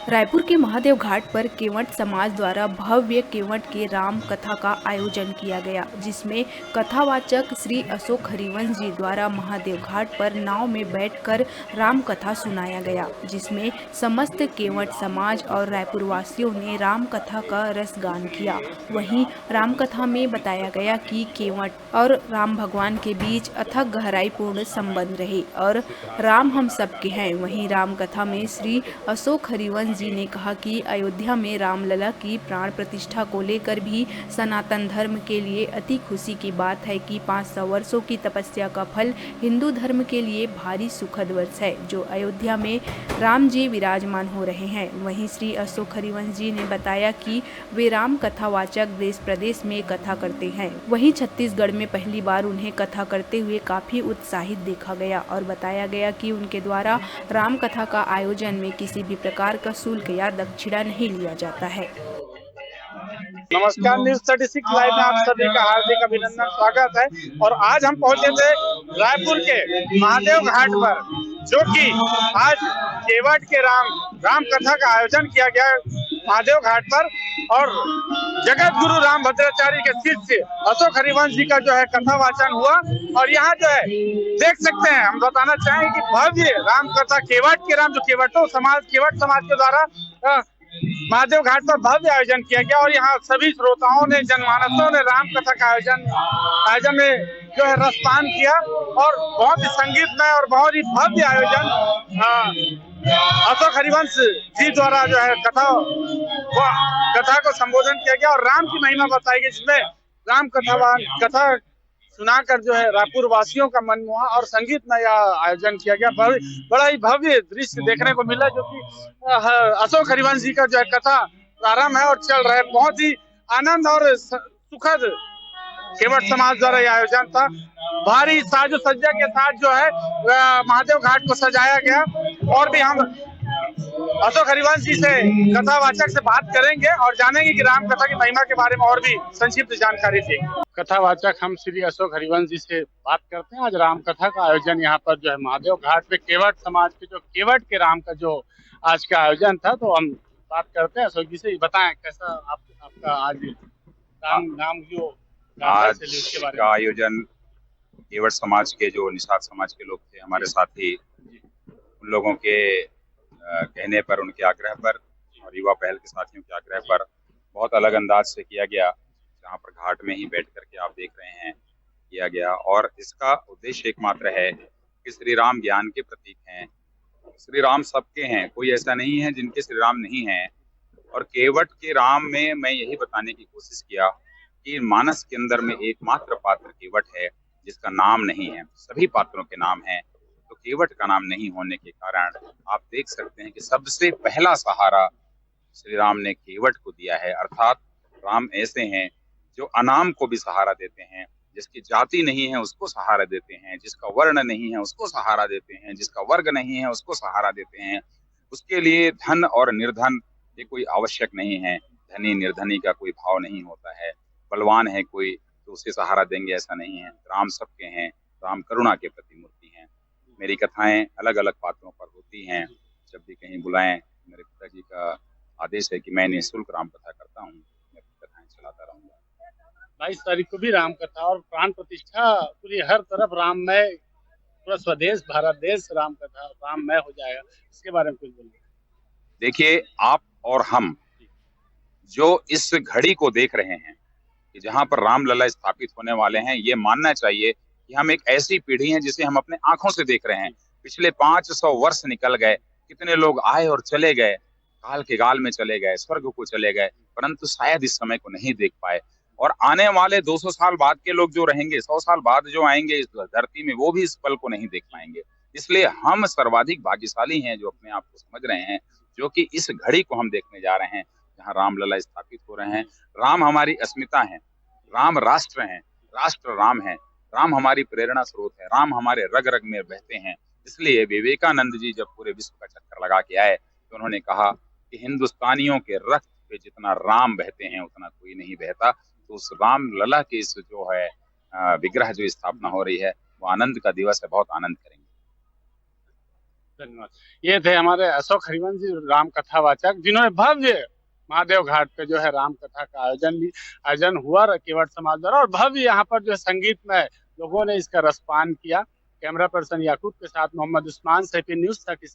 रायपुर के महादेव घाट पर केवट समाज द्वारा भव्य केवट के राम कथा का आयोजन किया गया, जिसमें कथावाचक श्री अशोक हरिवंश जी द्वारा महादेव घाट पर नाव में बैठकर राम कथा सुनाया गया, जिसमें समस्त केवट समाज और रायपुर वासियों ने राम कथा का रसगान किया। वहीं राम कथा में बताया गया कि केवट और राम भगवान के बीच अथक गहराईपूर्ण संबंध रहे और राम हम सबके हैं। वहीं राम कथा में श्री अशोक हरिवंश जी ने कहा कि अयोध्या में रामलला की प्राण प्रतिष्ठा को लेकर भी सनातन धर्म के लिए अति खुशी की बात है कि 500 वर्षों की तपस्या का फल हिंदू धर्म के लिए भारी सुखद वर्ष है, जो अयोध्या में राम जी विराजमान हो रहे हैं। वहीं श्री अशोक हरिवंश जी ने बताया कि वे राम कथावाचक देश प्रदेश में कथा करते हैं। वहीं छत्तीसगढ़ में पहली बार उन्हें कथा करते हुए काफी उत्साहित देखा गया और बताया गया कि उनके द्वारा राम कथा का आयोजन में किसी भी प्रकार का शुल्क या दक्षिणा नहीं लिया जाता है। नमस्कार, न्यूज 36 लाइव में आप सभी का हार्दिक अभिनंदन, स्वागत है। और आज हम पहुंचे थे रायपुर के महादेव घाट पर, जो कि आज केवट के राम कथा का आयोजन किया गया है महादेव घाट पर। और जगत गुरु राम भद्राचार्य के शिष्य अशोक हरिवंश जी का जो है कथा वाचन हुआ। और यहाँ जो है देख सकते हैं, हम बताना चाहेंगे कि भव्य राम कथा केवट के राम, जो केवट समाज के द्वारा महादेव घाट पर भव्य आयोजन किया गया। और यहाँ सभी श्रोताओं ने, जनमानसों ने राम कथा का आयोजन में जो है रसपान किया। और बहुत ही संगीतमय और बहुत ही भव्य आयोजन अशोक हरिवंश जी द्वारा जो है कथा को संबोधन किया गया और राम की महिमा बताई गई, जिसमें राम कथा सुनाकर जो है रायपुर वासियों का मन मोहा और संगीत में यह आयोजन किया गया। बड़ा ही भव्य दृश्य देखने को मिला, जो कि अशोक हरिवंश जी का जो है कथा प्रारंभ है और चल रहा है। बहुत ही आनंद और सुखद केवट समाज द्वारा यह आयोजन था। भारी साजो सज्जा के साथ जो है महादेव घाट को सजाया गया। और भी हम अशोक हरिवंश जी से कथावाचक से बात करेंगे और जानेंगे कि राम कथा की महिमा के बारे में और भी संक्षिप्त जानकारी देंगे। कथावाचक हम श्री अशोक हरिवंश जी से बात करते हैं। आज राम कथा का आयोजन यहाँ पर जो है महादेव घाट पे केवट समाज के जो केवट के राम का जो आज का आयोजन था, तो हम बात करते हैं अशोक जी से। बताएं कैसा आपका आज नाम जो आज का आयोजन केवट समाज के जो निषाद समाज के लोग थे, हमारे साथी, उन लोगों के कहने पर, उनके आग्रह पर और युवा पहल के साथियों के आग्रह पर बहुत अलग अंदाज से किया गया, जहाँ पर घाट में ही बैठ करके आप देख रहे हैं किया गया। और इसका उद्देश्य एकमात्र है कि श्री राम ज्ञान के प्रतीक हैं। श्री राम सबके हैं, कोई ऐसा नहीं है जिनके श्री राम नहीं है। और केवट के राम में मैं यही बताने की कोशिश किया कि मानस के अंदर में एकमात्र पात्र केवट है जिसका नाम नहीं है। सभी पात्रों के नाम हैं, तो केवट का नाम नहीं होने के कारण आप देख सकते हैं कि सबसे पहला सहारा श्री राम ने केवट को दिया है। अर्थात राम ऐसे हैं जो अनाम को भी सहारा देते हैं, जिसकी जाति नहीं है उसको सहारा देते हैं, जिसका वर्ण नहीं है उसको सहारा देते हैं, जिसका वर्ग नहीं है उसको सहारा देते हैं। उसके लिए धन और निर्धन ये कोई आवश्यक नहीं है। धनी निर्धनी का कोई भाव नहीं होता है। बलवान है कोई तो उसे सहारा देंगे, ऐसा नहीं है। राम सबके हैं, राम करुणा के प्रतिमूर्ति हैं। मेरी कथाएं अलग अलग पात्रों पर होती हैं। जब भी कहीं बुलाएं, मेरे पिताजी का आदेश है कि मैं निःशुल्क राम कथा करता हूँ, मैं कथाएं चलाता रहूंगा। 22 तारीख को भी राम कथा और प्राण प्रतिष्ठा, पूरी हर तरफ राममय, पूरा स्वदेश भारत देश राम कथा राममय हो जाएगा। इसके बारे में कुछ बोलिए। देखिए, आप और हम जो इस घड़ी को देख रहे हैं कि जहां पर रामलला स्थापित होने वाले हैं, ये मानना चाहिए कि हम एक ऐसी पीढ़ी हैं जिसे हम अपने आंखों से देख रहे हैं। पिछले 500 वर्ष निकल गए, कितने लोग आए और चले गए, काल के गाल में चले गए, स्वर्ग को चले गए, परंतु शायद इस समय को नहीं देख पाए। और आने वाले 200 साल बाद के लोग जो रहेंगे, 100 साल बाद जो आएंगे इस धरती में, वो भी इस पल को नहीं देख पाएंगे। इसलिए हम सर्वाधिक भाग्यशाली हैं जो अपने आप को समझ रहे हैं, जो कि इस घड़ी को हम देखने जा रहे हैं जहाँ रामलला स्थापित हो रहे हैं। राम हमारी अस्मिता है, राम राष्ट्र हैं, राष्ट्र राम है, राम हमारी प्रेरणा स्रोत है, राम हमारे रग रग में बहते हैं। इसलिए विवेकानंद जी जब पूरे विश्व का चक्कर लगा के आए तो उन्होंने कहा कि हिंदुस्तानियों के रक्त पे जितना राम बहते हैं उतना कोई नहीं बहता। तो उस राम लला के इस जो है विग्रह जो स्थापना हो रही है, वो आनंद का दिवस है, बहुत आनंद करेंगे। धन्यवाद। ये थे हमारे अशोक हरिवंश जी, राम कथावाचक, जिन्होंने भव्य महादेव घाट पे जो है राम कथा का आयोजन हुआ केवट समाज द्वारा, और भव्य यहाँ पर जो है संगीतमय लोगों ने इसका रसपान किया। कैमरा पर्सन याकूब के साथ मोहम्मद उस्मान, सेपी न्यूज तक।